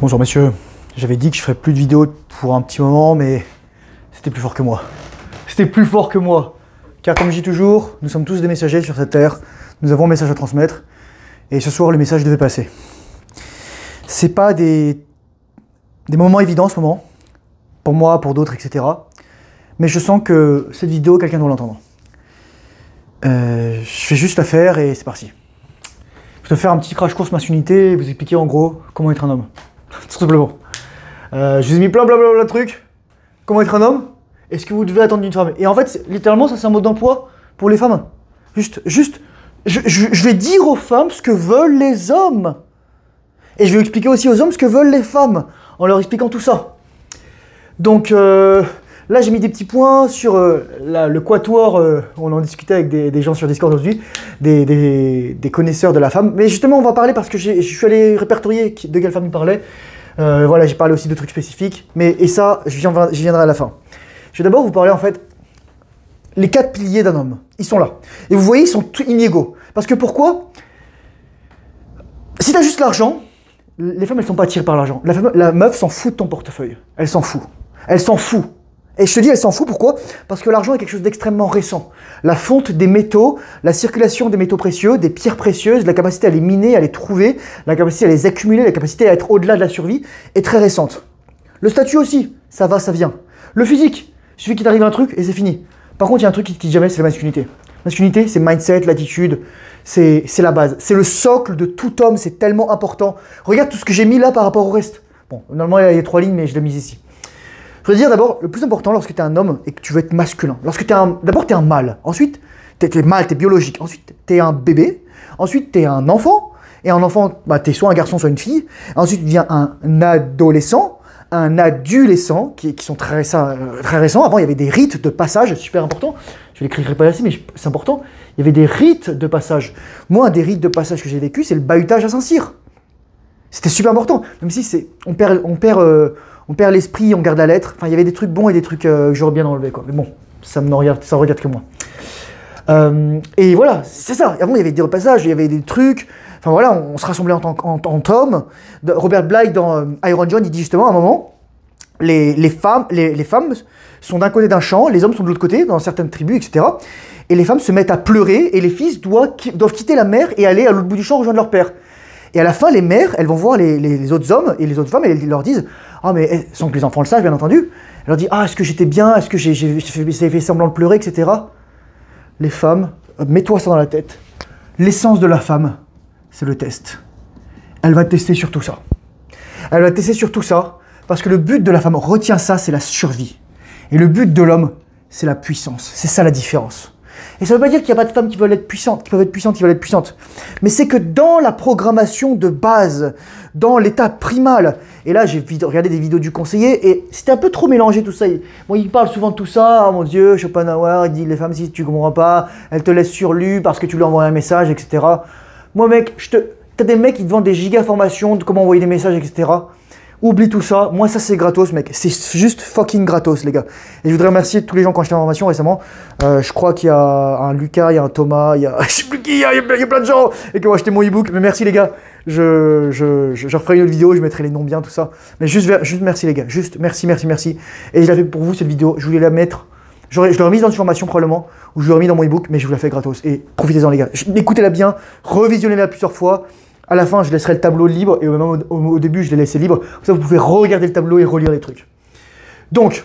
Bonjour messieurs, j'avais dit que je ferais plus de vidéos pour un petit moment, mais c'était plus fort que moi. C'était plus fort que moi. Car comme je dis toujours, nous sommes tous des messagers sur cette terre, nous avons un message à transmettre, et ce soir le message devait passer. C'est pas des moments évidents en ce moment, pour moi, pour d'autres, etc. Mais je sens que cette vidéo, quelqu'un doit l'entendre. Je vais juste la faire et c'est parti. Je vais faire un petit crash course masculinité et vous expliquer en gros comment être un homme. Tout simplement. Je vous ai mis plein de trucs. Comment être un homme et ce que vous devez attendre d'une femme. Et en fait, littéralement, ça c'est un mode d'emploi pour les femmes. Je vais dire aux femmes ce que veulent les hommes. Et je vais expliquer aussi aux hommes ce que veulent les femmes, en leur expliquant tout ça. Donc là, j'ai mis des petits points sur le quatuor. On en discutait avec des gens sur Discord aujourd'hui, des connaisseurs de la femme. Mais justement, on va parler parce que je suis allé répertorier de quelle femme il parlait. Voilà, j'ai parlé aussi de trucs spécifiques. Et ça, j'y viendrai à la fin. Je vais d'abord vous parler en fait les 4 piliers d'un homme. Ils sont là. Et vous voyez, ils sont inégaux. Parce que pourquoi? Si tu as juste l'argent, les femmes, elles sont pas attirées par l'argent. La meuf s'en fout de ton portefeuille. Elle s'en fout. Elle s'en fout. Et je te dis, elle s'en fout, pourquoi? Parce que l'argent est quelque chose d'extrêmement récent. La fonte des métaux, la circulation des métaux précieux, des pierres précieuses, la capacité à les miner, à les trouver, la capacité à les accumuler, la capacité à être au-delà de la survie est très récente. Le statut aussi, ça va, ça vient. Le physique, il suffit qu'il t'arrive un truc et c'est fini. Par contre, il y a un truc qui ne quitte jamais, c'est la masculinité. Masculinité, c'est mindset, l'attitude, c'est la base. C'est le socle de tout homme, c'est tellement important. Regarde tout ce que j'ai mis là par rapport au reste. Bon, normalement, il y a 3 lignes, mais je l'ai mis ici. Je veux dire d'abord, le plus important lorsque tu es un homme et que tu veux être masculin, d'abord tu es un mâle, ensuite tu es mâle, tu es biologique, ensuite tu es un bébé, ensuite tu es un enfant, et un enfant, bah, tu es soit un garçon, soit une fille, ensuite vient un adolescent, un adolescent, qui sont très récents. Avant il y avait des rites de passage, super important, je ne l'écrirai pas ici, mais c'est important, il y avait des rites de passage. Moi, un des rites de passage que j'ai vécu, c'est le bahutage à Saint-Cyr. C'était super important, même si on perd l'esprit, on garde la lettre. Enfin, il y avait des trucs bons et des trucs que j'aurais bien enlevé, quoi. Mais bon, ça regarde que moi. Et voilà, c'est ça. Avant, il y avait des repassages, il y avait des trucs. Enfin voilà, on se rassemblait en tant qu'homme. Robert Bly, dans Iron John, il dit justement à un moment, les femmes sont d'un côté d'un champ, les hommes sont de l'autre côté, dans certaines tribus, etc. Et les femmes se mettent à pleurer et les fils doivent quitter la mer et aller à l'autre bout du champ rejoindre leur père. Et à la fin, les mères, elles vont voir les autres hommes et les autres femmes et elles leur disent « Ah, mais sans que les enfants le sachent, bien entendu. » Elles leur disent « Ah, est-ce que j'étais bien? Est-ce que j'ai fait semblant de pleurer, etc. » Les femmes, mets-toi ça dans la tête. L'essence de la femme, c'est le test. Elle va tester sur tout ça. Elle va tester sur tout ça parce que le but de la femme, retiens ça, c'est la survie. Et le but de l'homme, c'est la puissance. C'est ça la différence. Et ça ne veut pas dire qu'il n'y a pas de femmes qui veulent être puissantes, qui peuvent être puissantes, qui veulent être puissantes. Mais c'est que dans la programmation de base, dans l'état primal, et là j'ai regardé des vidéos du conseiller, et c'était un peu trop mélangé tout ça. Bon, il parle souvent de tout ça, oh mon Dieu, Schopenhauer, il dit les femmes si tu ne comprends pas, elles te laissent sur lu parce que tu lui envoies un message, etc. Moi mec, t'as des mecs qui te vendent des giga formations de comment envoyer des messages, etc. Oublie tout ça, moi ça c'est gratos mec, c'est juste fucking gratos les gars. Et je voudrais remercier tous les gens qui ont acheté ma formation récemment. Je crois qu'il y a un Lucas, il y a un Thomas, il y a je sais plus qui, il y a plein de gens et qui ont acheté mon ebook. Mais merci les gars, je referai une autre vidéo, je mettrai les noms bien, tout ça. Mais juste merci les gars, juste merci. Et je l'ai fait pour vous cette vidéo, je voulais la mettre, je l'aurais remise dans une formation probablement, ou je l'aurais remis dans mon ebook, mais je vous la fais gratos. Et profitez-en les gars, écoutez-la bien, revisionnez-la plusieurs fois. À la fin, je laisserai le tableau libre et même au début, je l'ai laissé libre. Comme ça, vous pouvez regarder le tableau et relire les trucs. Donc,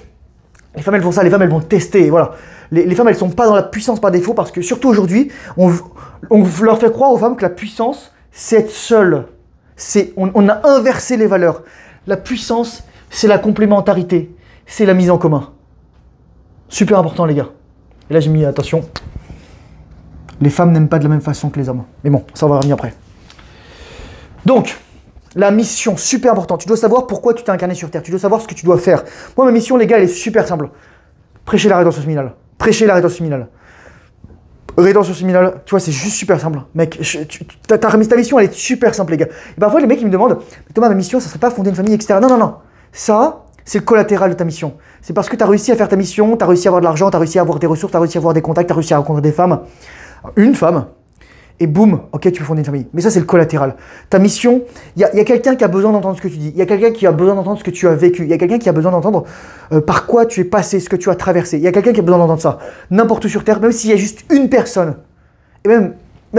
les femmes, elles font ça, les femmes, elles vont tester. Voilà. Les femmes, elles sont pas dans la puissance par défaut parce que, surtout aujourd'hui, on leur fait croire aux femmes que la puissance, c'est être seule. On a inversé les valeurs. La puissance, c'est la complémentarité. C'est la mise en commun. Super important, les gars. Et là, j'ai mis, attention, les femmes n'aiment pas de la même façon que les hommes. Mais bon, ça, on va revenir après. Donc, la mission, super importante. Tu dois savoir pourquoi tu t'es incarné sur Terre. Tu dois savoir ce que tu dois faire. Moi, ma mission, les gars, elle est super simple. Prêcher la rédemption séminale. Prêcher la rédemption séminale. Rédemption séminale, tu vois, c'est juste super simple. Mec, ta mission, elle est super simple, les gars. Et parfois, les mecs, ils me demandent, Thomas, ma mission, ça serait pas fonder une famille, etc. Non. Ça, c'est le collatéral de ta mission. C'est parce que tu as réussi à faire ta mission, tu as réussi à avoir de l'argent, tu as réussi à avoir des ressources, tu as réussi à avoir des contacts, tu as réussi à rencontrer des femmes. Une femme. et boum, ok, tu peux fonder une famille. Mais ça, c'est le collatéral. Ta mission, il y a quelqu'un qui a besoin d'entendre ce que tu dis. Il y a quelqu'un qui a besoin d'entendre ce que tu as vécu. Il y a quelqu'un qui a besoin d'entendre par quoi tu es passé, ce que tu as traversé. Il y a quelqu'un qui a besoin d'entendre ça. N'importe où sur Terre, même s'il y a juste une personne, et même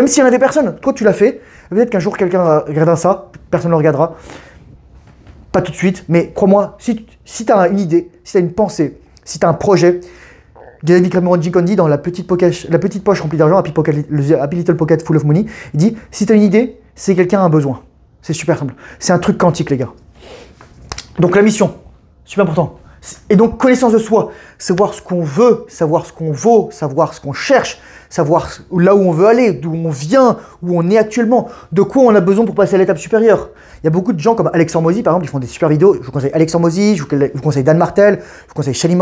s'il y en a des personnes, toi, tu l'as fait, peut-être qu'un jour, quelqu'un regardera ça, personne ne le regardera. Pas tout de suite, mais crois-moi, si tu as une idée, si tu as une pensée, si tu as un projet, David Cameron dit dans la petite poche remplie d'argent, Happy Little Pocket Full of Money, il dit, si tu as une idée, c'est quelqu'un a un besoin. C'est super simple. C'est un truc quantique, les gars. Donc la mission, super important. Et donc connaissance de soi, savoir ce qu'on veut, savoir ce qu'on vaut, savoir ce qu'on cherche, savoir là où on veut aller, d'où on vient, où on est actuellement, de quoi on a besoin pour passer à l'étape supérieure. Il y a beaucoup de gens comme Alex Hormozy, par exemple, ils font des super vidéos. Je vous conseille Alex Hormozy, je vous conseille Dan Martel, je vous conseille Charlie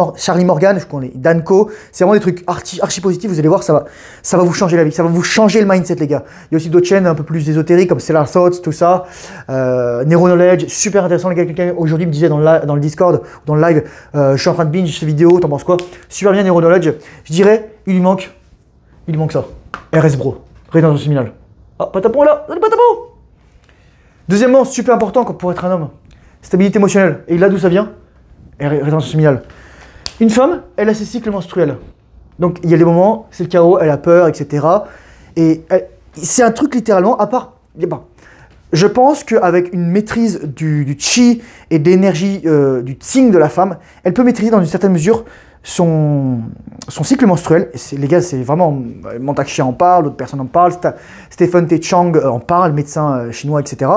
Morgan, je vous conseille Danko. C'est vraiment des trucs archi positifs, vous allez voir, ça va vous changer la vie, ça va vous changer le mindset, les gars. Il y a aussi d'autres chaînes un peu plus ésotériques comme Stellar Thoughts, tout ça. Neuro Knowledge, super intéressant, les gars. Quelqu'un aujourd'hui me disait dans le Discord, dans le live, je suis en train de binge ces vidéos, t'en penses quoi? Super bien, Neuro Knowledge. Je dirais, il lui manque ça. RS Bro, rétention séminale. Ah, patapon là, salut patapon. Deuxièmement, super important pour être un homme, stabilité émotionnelle. Et là, d'où ça vient? Rétention séminale. Une femme, elle a ses cycles menstruels. Donc, il y a des moments, c'est le chaos, elle a peur, etc. Et c'est un truc littéralement, à part... Je pense qu'avec une maîtrise du chi et de l'énergie du tsing de la femme, elle peut maîtriser dans une certaine mesure son cycle menstruel. Et les gars, c'est vraiment... Mantak Chia en parle, d'autres personnes en parlent, Stephen T. Chang en parle, médecin chinois, etc.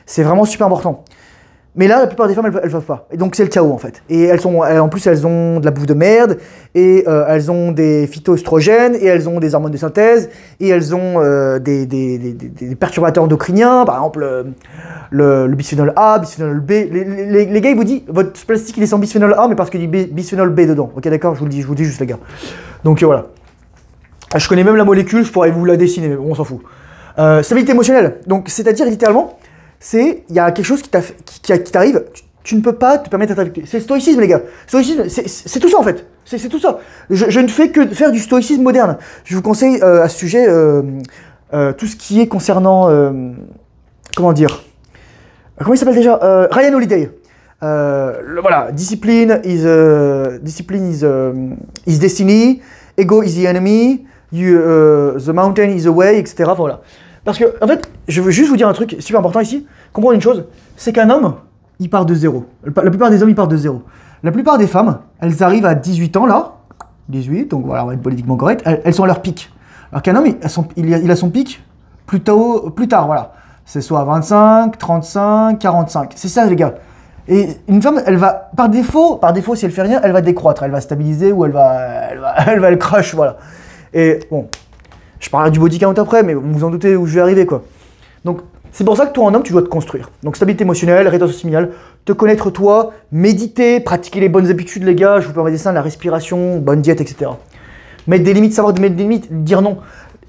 C'est vraiment super important. Mais là, la plupart des femmes, elles ne peuvent pas. Et donc, c'est le chaos, en fait. Et en plus, elles ont de la bouffe de merde, et elles ont des phytoestrogènes, et elles ont des hormones de synthèse, et elles ont des perturbateurs endocriniens, par exemple le bisphénol A, bisphénol B. Les gars, ils vous disent, votre plastique, il est sans bisphénol A, mais parce qu'il y a du bisphénol B dedans. Ok, d'accord, je vous le dis juste, les gars. Donc, voilà. Je connais même la molécule, je pourrais vous la dessiner, mais bon, on s'en fout. Stabilité émotionnelle. Donc, c'est-à-dire, littéralement, il y a quelque chose qui t'arrive, tu ne peux pas te permettre d'être avec. C'est le stoïcisme, les gars. Stoïcisme, c'est tout ça, en fait. C'est tout ça. Je ne fais que faire du stoïcisme moderne. Je vous conseille à ce sujet tout ce qui est concernant... comment dire? Comment il s'appelle déjà? Ryan Holiday. Voilà, discipline is destiny, ego is the enemy, the mountain is the way, etc. Enfin, voilà. Parce que, en fait, je veux juste vous dire un truc super important ici. Comprendre une chose, c'est qu'un homme, il part de zéro. La plupart des hommes, ils partent de zéro. La plupart des femmes, elles arrivent à 18 ans, là. 18, donc voilà, on va être politiquement correct. Elles sont à leur pic. Alors qu'un homme, il a son pic plus tard, voilà. C'est soit 25, 35, 45. C'est ça, les gars. Et une femme, elle va, par défaut, si elle fait rien, elle va décroître. Elle va stabiliser ou elle va crash, voilà. Et bon... Je parlerai du body count après, mais vous vous en doutez où je vais arriver, quoi. Donc, c'est pour ça que toi, en homme, tu dois te construire. Donc, stabilité émotionnelle, rétention séminale, te connaître toi, méditer, pratiquer les bonnes habitudes, les gars. Je vous permets des seins, la respiration, bonne diète, etc. Mettre des limites, savoir mettre des limites, dire non.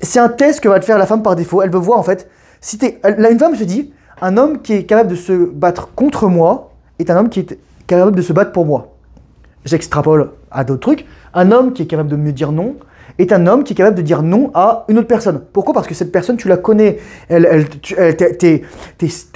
C'est un test que va te faire la femme par défaut. Elle veut voir, en fait, si une femme se dit, un homme qui est capable de se battre contre moi est un homme qui est capable de se battre pour moi. J'extrapole à d'autres trucs. Un homme qui est capable de me dire non est un homme qui est capable de dire non à une autre personne. Pourquoi? Parce que cette personne, tu la connais, t'es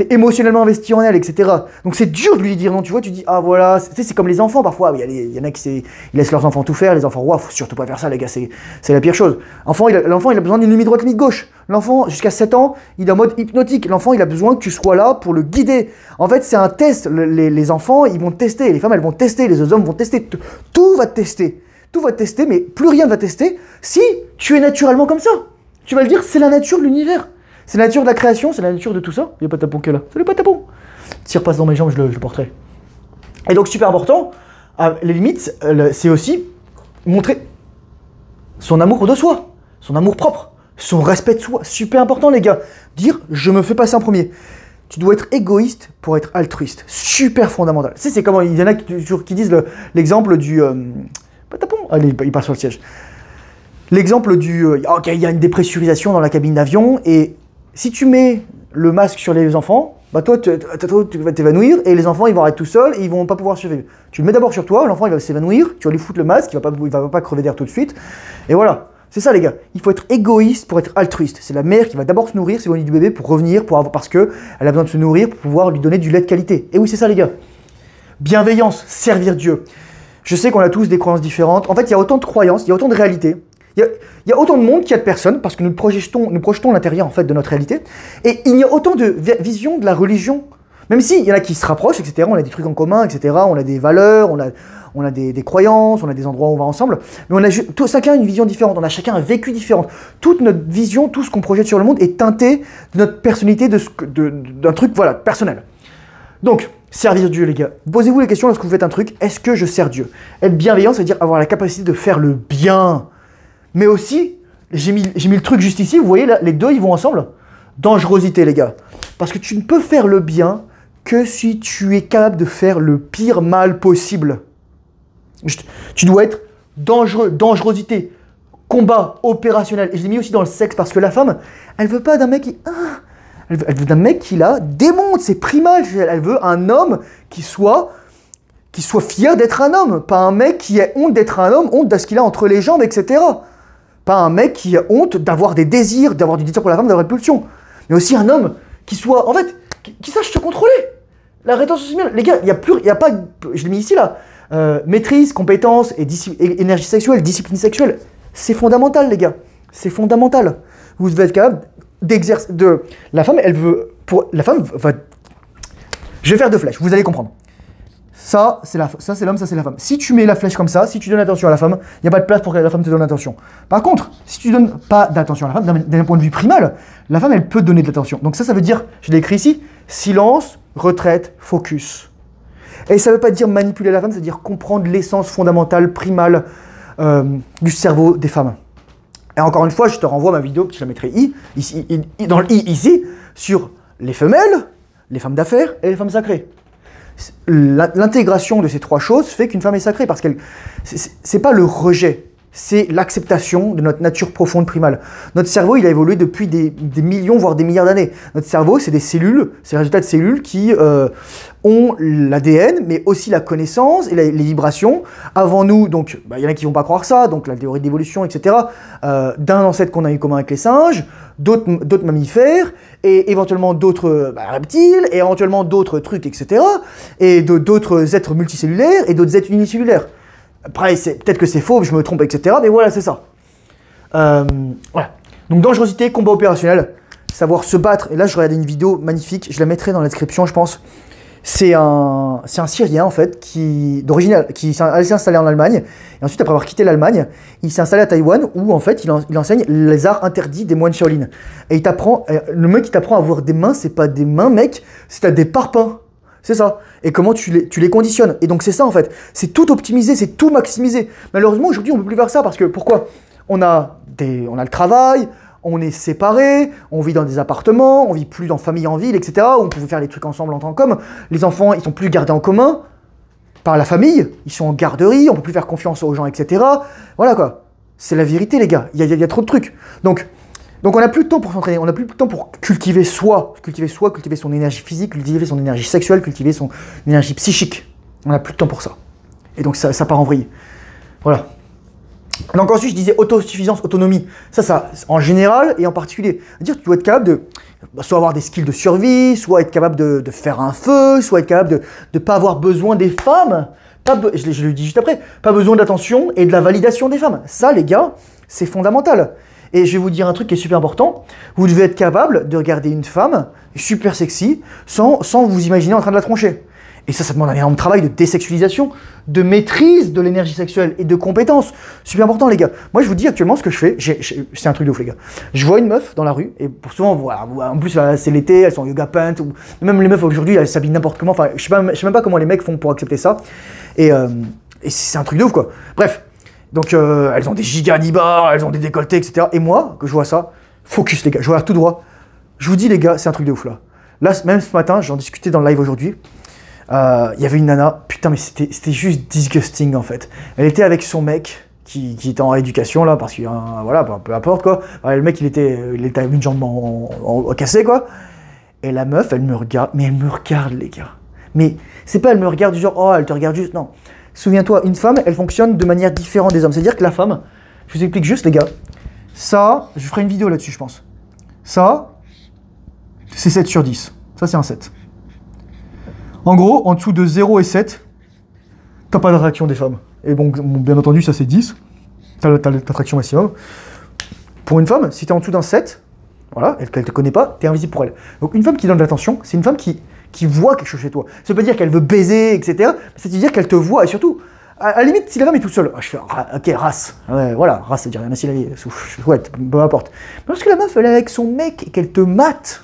émotionnellement investi en elle, etc. Donc c'est dur de lui dire non, tu vois, tu dis, ah voilà, c'est comme les enfants parfois, il y en a qui ils laissent leurs enfants tout faire, les enfants, ouah, faut surtout pas faire ça les gars, c'est la pire chose. L'enfant, il a besoin d'une limite droite, limite gauche. L'enfant, jusqu'à 7 ans, il est en mode hypnotique. L'enfant, il a besoin que tu sois là pour le guider. En fait, c'est un test. Les enfants, ils vont tester, les femmes, elles vont tester, les hommes vont tester. Tout va te tester. Tout va te tester, mais plus rien ne va tester si tu es naturellement comme ça. Tu vas le dire, c'est la nature de l'univers. C'est la nature de la création, c'est la nature de tout ça. Il n'y a pas de tapon que là. Salut, pas de tapon. Si il repasse dans mes jambes, je le porterai. Et donc, super important, les limites, c'est aussi montrer son amour de soi, son amour propre, son respect de soi. Super important, les gars. Dire, je me fais passer en premier. Tu dois être égoïste pour être altruiste. Super fondamental. Tu sais, c'est comment, il y en a qui disent l'exemple du... Allez, il part sur le siège. L'exemple du... ok, il y a une dépressurisation dans la cabine d'avion, et si tu mets le masque sur les enfants, bah toi, tu vas t'évanouir, et les enfants, ils vont arrêter tout seuls, et ils vont pas pouvoir survivre. Tu le mets d'abord sur toi, l'enfant, il va s'évanouir, tu vas lui foutre le masque, il va pas crever d'air tout de suite, et voilà. C'est ça les gars, il faut être égoïste pour être altruiste. C'est la mère qui va d'abord se nourrir, s'éloigner du bébé pour revenir, parce qu'elle a besoin de se nourrir pour pouvoir lui donner du lait de qualité. Et oui, c'est ça les gars. Bienveillance, servir Dieu. Je sais qu'on a tous des croyances différentes. En fait, il y a autant de croyances, il y a autant de réalités. Il y a autant de monde qu'il y a de personnes, parce que nous projetons l'intérieur en fait de notre réalité. Et il y a autant de visions de la religion. Même s'il y en a qui se rapprochent, etc., on a des trucs en commun, etc., on a des valeurs, on a des croyances, on a des endroits où on va ensemble, mais on a chacun une vision différente, on a chacun un vécu différent. Toute notre vision, tout ce qu'on projette sur le monde est teinté de notre personnalité, d'un truc, voilà, personnel. Donc, servir Dieu, les gars. Posez-vous les questions lorsque vous faites un truc, est-ce que je sers Dieu? Être bienveillant, c'est-à-dire avoir la capacité de faire le bien. Mais aussi, j'ai mis le truc juste ici, vous voyez, là, les deux, ils vont ensemble. Dangerosité, les gars. Parce que tu ne peux faire le bien que si tu es capable de faire le pire mal possible. Tu dois être dangereux, dangerosité, combat, opérationnel. Et je l'ai mis aussi dans le sexe parce que la femme, elle veut pas d'un mec qui... elle veut d'un mec qui la démonte, c'est primal. Elle veut un homme qui soit fier d'être un homme. Pas un mec qui ait honte d'être un homme, honte de ce qu'il a entre les jambes, etc. Pas un mec qui a honte d'avoir des désirs, d'avoir du désir pour la femme, d'avoir une pulsion. Mais aussi un homme qui soit, en fait, qui sache se contrôler. La rétention sexuelle, les gars, il y a pas, je l'ai mis ici là, maîtrise, compétence et énergie sexuelle, discipline sexuelle, c'est fondamental les gars, c'est fondamental. Vous devez être capable d'exercer, la femme, elle veut, la femme va, je vais faire deux flèches, vous allez comprendre. Ça c'est l'homme, ça c'est la femme. Si tu mets la flèche comme ça, si tu donnes attention à la femme, il n'y a pas de place pour que la femme te donne attention. Par contre, si tu donnes pas d'attention à la femme, d'un point de vue primal, la femme elle peut donner de l'attention. Donc ça veut dire, je l'ai écrit ici, silence, retraite, focus. Et ça ne veut pas dire manipuler la femme, ça veut dire comprendre l'essence fondamentale, primale du cerveau des femmes. Et encore une fois, je te renvoie à ma vidéo, je la mettrai dans le i ici, sur les femelles, les femmes d'affaires et les femmes sacrées. L'intégration de ces trois choses fait qu'une femme est sacrée, parce qu'elle, c'est pas le rejet, c'est l'acceptation de notre nature profonde primale. Notre cerveau, il a évolué depuis des millions, voire des milliards d'années. Notre cerveau, c'est des cellules, c'est le résultat de cellules qui ont l'ADN, mais aussi la connaissance et les vibrations. Avant nous, donc, il y en a qui vont pas croire ça, donc la théorie de l'évolution, etc., d'un ancêtre qu'on a eu commun avec les singes, d'autres mammifères, et éventuellement d'autres reptiles, et éventuellement d'autres trucs, etc., et d'autres êtres multicellulaires, et d'autres êtres unicellulaires. Après, peut-être que c'est faux, je me trompe, etc., mais voilà, c'est ça. Voilà. Donc, dangerosité, combat opérationnel, savoir se battre. Et là, je regardais une vidéo magnifique, je la mettrai dans la description, je pense. C'est un Syrien, en fait, qui s'est installé en Allemagne. Et ensuite, après avoir quitté l'Allemagne, il s'est installé à Taïwan, où, en fait, il enseigne les arts interdits des moines Shaolin. Et le mec, il t'apprend à avoir des mains, c'est pas des mains, mec, c'est des parpaings. C'est ça. Et comment tu les conditionnes. Et donc, c'est ça, en fait. C'est tout optimisé, c'est tout maximisé. Malheureusement, aujourd'hui, on ne peut plus faire ça, parce que, pourquoi? On a le travail, on est séparés, on vit dans des appartements, on vit plus dans famille en ville, etc., où on pouvait faire les trucs ensemble en tant qu'hommes. Les enfants, ils sont plus gardés en commun par la famille, ils sont en garderie, on peut plus faire confiance aux gens, etc. Voilà, quoi. C'est la vérité, les gars. Il y a trop de trucs. Donc on n'a plus de temps pour s'entraîner, on n'a plus de temps pour cultiver cultiver son énergie physique, cultiver son énergie sexuelle, cultiver son énergie psychique. On n'a plus de temps pour ça. Et donc ça part en vrille. Voilà. Donc ensuite, je disais autosuffisance, autonomie. Ça, en général et en particulier. C'est-à-dire que tu dois être capable de soit avoir des skills de survie, soit être capable de faire un feu, soit être capable de ne pas avoir besoin des femmes. Je le dis juste après, pas besoin d'attention et de la validation des femmes. Ça, les gars, c'est fondamental. Et je vais vous dire un truc qui est super important. Vous devez être capable de regarder une femme super sexy sans vous imaginer en train de la troncher. Et ça demande un énorme travail de désexualisation, de maîtrise de l'énergie sexuelle et de compétences. Super important, les gars. Moi, je vous dis actuellement ce que je fais. C'est un truc de ouf, les gars. Je vois une meuf dans la rue, et pour souvent, voilà, en plus, c'est l'été, elles sont en yoga pant, ou même les meufs aujourd'hui, elles s'habillent n'importe comment. Enfin, je sais même pas comment les mecs font pour accepter ça. Et c'est un truc de ouf, quoi. Bref. Donc, elles ont des giga nibards, elles ont des décolletés, etc. Et moi, que je vois ça, focus, les gars. Je regarde tout droit. Je vous dis, les gars, c'est un truc de ouf, là. Là, même ce matin, j'en discutais dans le live aujourd'hui. Il y avait une nana, putain, mais c'était juste disgusting, en fait. Elle était avec son mec, qui était en rééducation, là, parce que, voilà, peu importe, quoi. Le mec, il était avec une jambe cassée, quoi. Et la meuf, elle me regarde, mais elle me regarde, les gars. Mais c'est pas elle me regarde du genre, oh, elle te regarde juste, non. Souviens-toi, une femme, elle fonctionne de manière différente des hommes. C'est-à-dire que la femme, je vous explique juste, les gars, Ça, je ferai une vidéo là-dessus, je pense. Ça, c'est 7 sur 10. Ça, c'est un 7. En gros, en dessous de 0 et 7, t'as pas d'attraction des femmes. Et bon, bien entendu, ça c'est 10. T'as l'attraction maximum. Pour une femme, si t'es en dessous d'un 7, voilà, qu'elle te connaît pas, t'es invisible pour elle. Donc une femme qui donne de l'attention, c'est une femme qui voit quelque chose chez toi. Ça veut pas dire qu'elle veut baiser, etc. Mais ça veut dire qu'elle te voit, et surtout, à la limite, si la femme est toute seule, je fais, ok, race. Ouais, voilà, race, ça veut dire rien à si la vie, chouette, peu importe. Mais lorsque la meuf, elle est avec son mec et qu'elle te mate,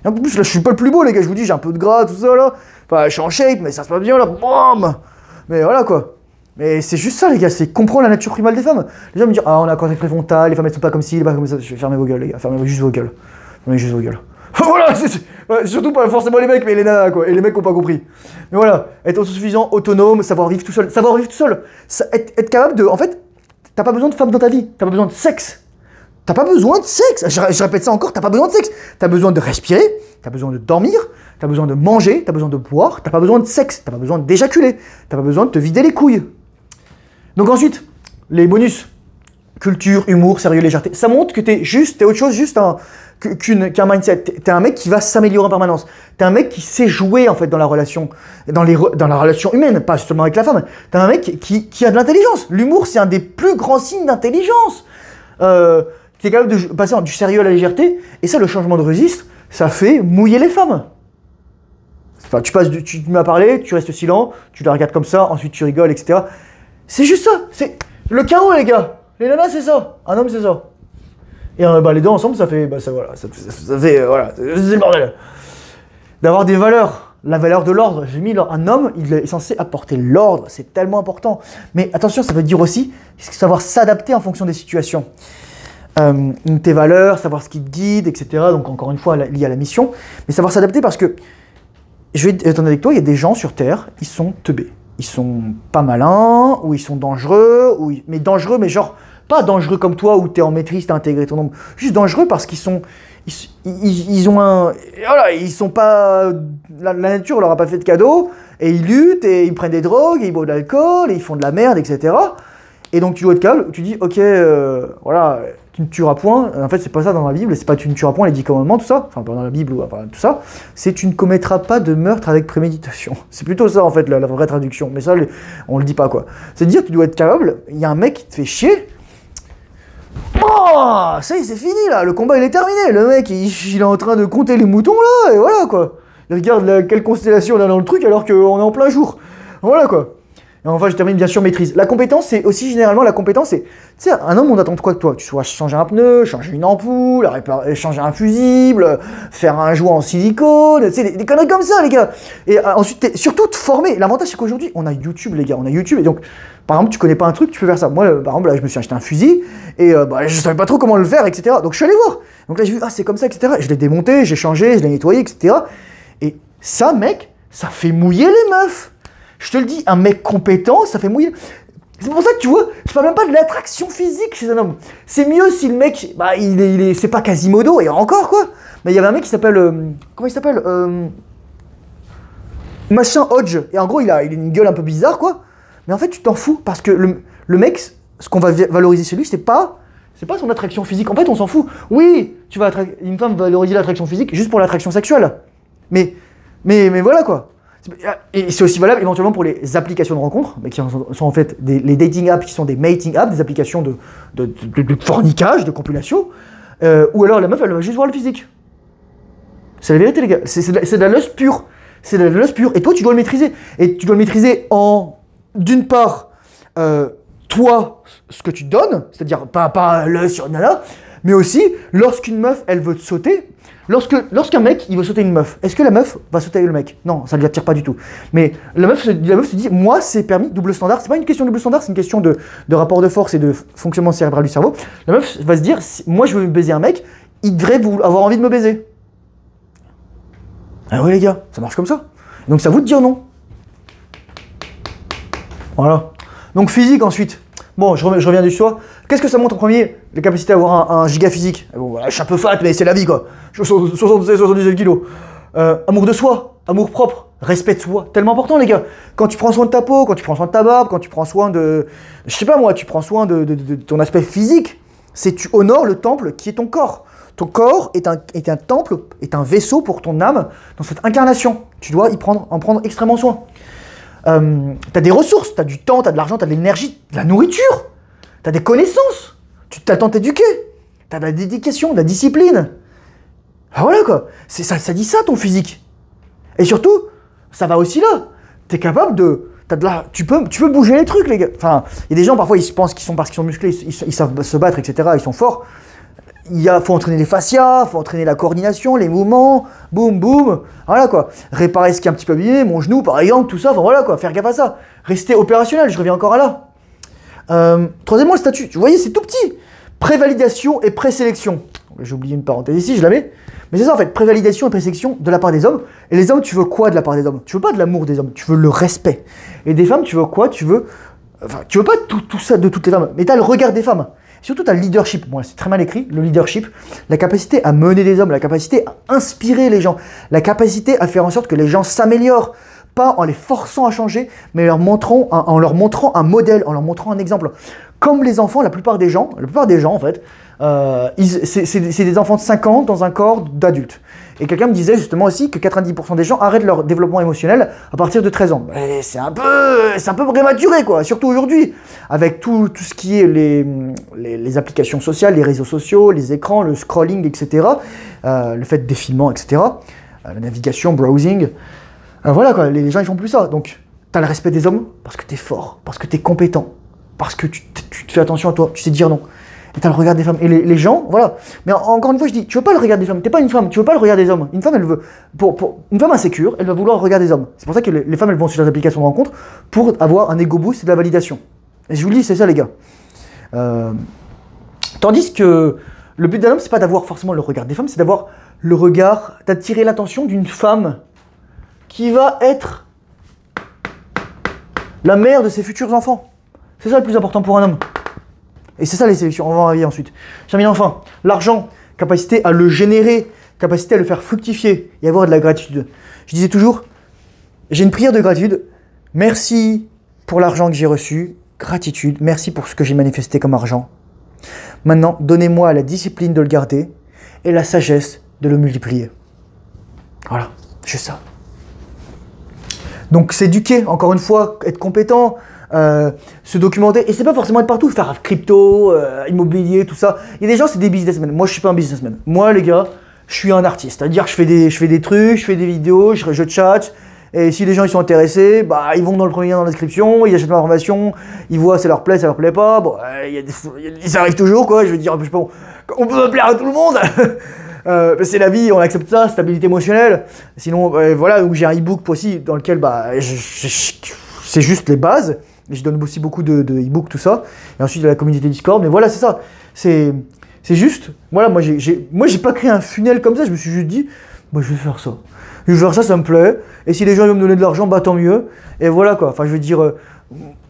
et en plus, là, je suis pas le plus beau, les gars, je vous dis, j'ai un peu de gras, tout ça, là. Enfin, je suis en shape, mais ça se passe bien, là, bam. Mais voilà, quoi. Mais c'est juste ça, les gars, c'est comprendre la nature primale des femmes. Les gens me disent, ah, on a un cortex préfrontal, les femmes, elles sont pas comme ci, pas comme ça. Je vais fermer vos gueules, les gars, fermez juste vos gueules. Fermez juste vos gueules. Voilà, ouais, surtout pas forcément les mecs, mais les nanas, quoi, et les mecs qui ont pas compris. Mais voilà, être autosuffisant, autonome, savoir vivre tout seul. Savoir vivre tout seul, être capable de... En fait, t'as pas besoin de femme dans ta vie, t'as pas besoin de sexe. T'as pas besoin de sexe, je répète ça encore, t'as pas besoin de sexe. T'as besoin de respirer, t'as besoin de dormir, t'as besoin de manger, t'as besoin de boire, t'as pas besoin de sexe, t'as pas besoin d'éjaculer, t'as pas besoin de te vider les couilles. Donc ensuite, les bonus. Culture, humour, sérieux, légèreté. Ça montre que t'es autre chose, juste qu'un mindset. T'es un mec qui va s'améliorer en permanence. T'es un mec qui sait jouer en fait dans la relation, dans la relation humaine, pas seulement avec la femme. T'es un mec qui a de l'intelligence. L'humour, c'est un des plus grands signes d'intelligence. T'es capable de passer du sérieux à la légèreté. Et ça, le changement de registre, ça fait mouiller les femmes. Enfin, tu te mets à parler, tu restes silent, tu la regardes comme ça, ensuite tu rigoles, etc. C'est juste ça. C'est le chaos, les gars. Les nanas, c'est ça. Un homme, c'est ça. Et les deux ensemble, ça fait... voilà, ça fait voilà, c'est le bordel. D'avoir des valeurs. La valeur de l'ordre. J'ai mis un homme, il est censé apporter l'ordre. C'est tellement important. Mais attention, ça veut dire aussi savoir s'adapter en fonction des situations. Tes valeurs, savoir ce qui te guide, etc. Donc encore une fois, lié à la mission. Mais savoir s'adapter parce que, je vais être honnête avec toi, il y a des gens sur Terre, ils sont teubés. Ils sont pas malins, ou ils sont dangereux, mais dangereux, mais genre... Pas dangereux comme toi où t'es en maîtrise, t'as intégré ton nombre. Juste dangereux parce qu'ils sont... Ils ont un... Voilà, ils sont pas... La nature leur a pas fait de cadeau, et ils luttent, et ils prennent des drogues, et ils boivent de l'alcool, et ils font de la merde, etc. Et donc tu dois être calme, tu dis, ok, voilà, tu ne tueras point. En fait, c'est pas ça dans la Bible, c'est pas tu ne tueras point, les 10 commandements, tout ça. Enfin, pas dans la Bible, ou enfin, tout ça. C'est tu ne commettras pas de meurtre avec préméditation. C'est plutôt ça, en fait, la vraie traduction. Mais ça, on le dit pas, quoi. C'est dire, tu dois être capable, il y a un mec qui te fait chier. Oh, ça y est, c'est fini là, le combat il est terminé, le mec il est en train de compter les moutons là, et voilà quoi. Il regarde quelle constellation on a dans le truc alors qu'on est en plein jour. Voilà quoi. Et enfin je termine bien sûr maîtrise. La compétence c'est aussi généralement la compétence c'est, tu sais, un homme on attend de quoi de toi? Tu sois changer un pneu, changer une ampoule, changer un fusible, faire un joint en silicone, tu sais, des conneries comme ça les gars. Et ensuite surtout te former. L'avantage c'est qu'aujourd'hui on a YouTube les gars, on a YouTube et donc... Par exemple, tu connais pas un truc, tu peux faire ça. Moi, par exemple, là, je me suis acheté un fusil et je savais pas trop comment le faire, etc. Donc je suis allé voir. Donc là, j'ai vu, ah, c'est comme ça, etc. Et je l'ai démonté, j'ai changé, je l'ai nettoyé, etc. Et ça, mec, ça fait mouiller les meufs. Je te le dis, un mec compétent, ça fait mouiller. C'est pour ça que tu vois, je parle même pas de l'attraction physique chez un homme. C'est mieux si le mec, c'est pas Quasimodo, et encore quoi. Mais il y avait un mec qui s'appelle, comment il s'appelle Machin Hodge. Et en gros, il a une gueule un peu bizarre, quoi. Mais en fait, tu t'en fous parce que le mec, ce qu'on va valoriser chez lui, c'est pas son attraction physique. En fait, on s'en fout. Oui, une femme va valoriser l'attraction physique juste pour l'attraction sexuelle. Mais voilà quoi. Et c'est aussi valable éventuellement pour les applications de rencontres, mais qui sont en fait les dating apps qui sont des mating apps, des applications de fornicage, de copulation. Ou alors la meuf, elle va juste voir le physique. C'est la vérité, les gars. C'est de la lust pure. C'est de la lust pure. Et toi, tu dois le maîtriser. Et tu dois le maîtriser d'une part, toi, ce que tu donnes, c'est-à-dire pas l'œil sur une nana, mais aussi, lorsqu'une meuf, elle veut te sauter, lorsqu'un mec, il veut sauter une meuf, est-ce que la meuf va sauter avec le mec? Non, ça ne lui attire pas du tout. Mais la meuf se dit, moi, c'est permis, double standard. C'est pas une question de double standard, c'est une question de rapport de force et de fonctionnement cérébral du cerveau. La meuf va se dire, moi, je veux baiser un mec, il devrait avoir envie de me baiser. Ah oui, les gars, ça marche comme ça. Donc, c'est à vous de dire non. Voilà. Donc physique ensuite. Bon, je reviens du choix. Qu'est-ce que ça montre en premier? La capacité à avoir un giga physique. Bon, voilà, je suis un peu fat, mais c'est la vie quoi. Je suis 76-77 kilos. Amour de soi, amour propre, respect de soi. Tellement important les gars. Quand tu prends soin de ta peau, quand tu prends soin de ta barbe, quand tu prends soin de... Je sais pas moi, tu prends soin de ton aspect physique. C'est tu honores le temple qui est ton corps. Ton corps est un temple, est un vaisseau pour ton âme dans cette incarnation. Tu dois en prendre extrêmement soin. T'as des ressources, t'as du temps, t'as de l'argent, t'as de l'énergie, de la nourriture, t'as des connaissances, tu t'as le temps de t'éduquer, t'as de la dédication, de la discipline. Ah voilà quoi, ça dit ça ton physique. Et surtout, ça va aussi là. T'es capable de... tu peux bouger les trucs les gars. Enfin, il y a des gens parfois ils pensent qu'ils sont parce qu'ils sont musclés, ils savent se battre, etc. Ils sont forts. Faut entraîner les fascias, faut entraîner la coordination, les mouvements, boum boum, voilà quoi. Réparer ce qui est un petit peu abîmé, mon genou par exemple, tout ça, enfin voilà quoi, faire gaffe à ça. Rester opérationnel, je reviens encore à là. Troisièmement, le statut, vous voyez c'est tout petit. Prévalidation et présélection. J'ai oublié une parenthèse ici, je la mets. Mais c'est ça en fait, prévalidation et présélection de la part des hommes. Et les hommes, tu veux quoi de la part des hommes? Tu veux pas de l'amour des hommes, tu veux le respect. Et des femmes, tu veux quoi? Tu veux pas tout ça de toutes les femmes, mais tu as le regard des femmes. Surtout, tu as le leadership. Bon, c'est très mal écrit, le leadership. La capacité à mener des hommes, la capacité à inspirer les gens, la capacité à faire en sorte que les gens s'améliorent. Pas en les forçant à changer, mais en leur montrant un modèle, en leur montrant un exemple. Comme les enfants, la plupart des gens en fait, c'est des enfants de 5 ans dans un corps d'adulte. Et quelqu'un me disait justement aussi que 90% des gens arrêtent leur développement émotionnel à partir de 13 ans. C'est un peu prématuré quoi, surtout aujourd'hui, avec tout ce qui est les applications sociales, les réseaux sociaux, les écrans, le scrolling, etc. Le fait de défilement, etc. La navigation, browsing. Voilà quoi, les gens ils font plus ça. Donc, tu as le respect des hommes parce que tu es fort, parce que tu es compétent, parce que tu te fais attention à toi, tu sais dire non. Et tu as le regard des femmes. Et les gens, voilà. Mais encore une fois, je dis, tu veux pas le regard des femmes, t'es pas une femme, tu veux pas le regard des hommes. Une femme, elle veut, une femme insécure, elle va vouloir le regard des hommes. C'est pour ça que les femmes, elles vont sur les applications de rencontre pour avoir un ego boost et de la validation. Et je vous le dis, c'est ça les gars. Tandis que le but d'un homme, c'est pas d'avoir forcément le regard des femmes, c'est d'avoir le regard, d'attirer l'attention d'une femme qui va être la mère de ses futurs enfants. C'est ça le plus important pour un homme. Et c'est ça les sélections, on va en arriver ensuite. Termine enfin, l'argent, capacité à le générer, capacité à le faire fructifier et avoir de la gratitude. Je disais toujours, j'ai une prière de gratitude. Merci pour l'argent que j'ai reçu, gratitude, merci pour ce que j'ai manifesté comme argent. Maintenant, donnez-moi la discipline de le garder et la sagesse de le multiplier. Voilà, juste ça. Donc s'éduquer, encore une fois, être compétent, se documenter, et c'est pas forcément être partout, faire crypto, immobilier, tout ça. Il y a des gens, c'est des businessmen. Moi, je suis pas un businessman. Moi, les gars, je suis un artiste. C'est-à-dire que je fais des trucs, je fais des vidéos, je chatte, et si les gens ils sont intéressés, bah ils vont dans le premier lien dans la description, ils achètent ma formation, ils voient ça leur plaît pas. Bon, ça arrive toujours, quoi. Je veux dire, je sais pas, on peut plaire à tout le monde. C'est la vie, on accepte ça, stabilité émotionnelle. Sinon, voilà, donc j'ai un e-book aussi dans lequel c'est juste les bases. Je donne aussi beaucoup de e-book, tout ça. Et ensuite, il y a la communauté Discord. Mais voilà, c'est ça. C'est juste, voilà, moi, j'ai pas créé un funnel comme ça. Je me suis juste dit, bah, je vais faire ça. Je vais faire ça, ça me plaît. Et si les gens vont me donner de l'argent, bah tant mieux. Et voilà, quoi. Enfin, je veux dire,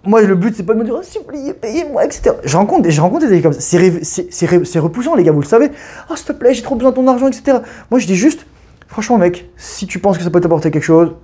moi, le but, c'est pas de me dire, oh, s'il vous plaît, payez-moi, etc. Je rencontre des gens comme ça. C'est repoussant, les gars, vous le savez. Oh, s'il te plaît, j'ai trop besoin de ton argent, etc. Moi, je dis juste, franchement, mec, si tu penses que ça peut t'apporter quelque chose,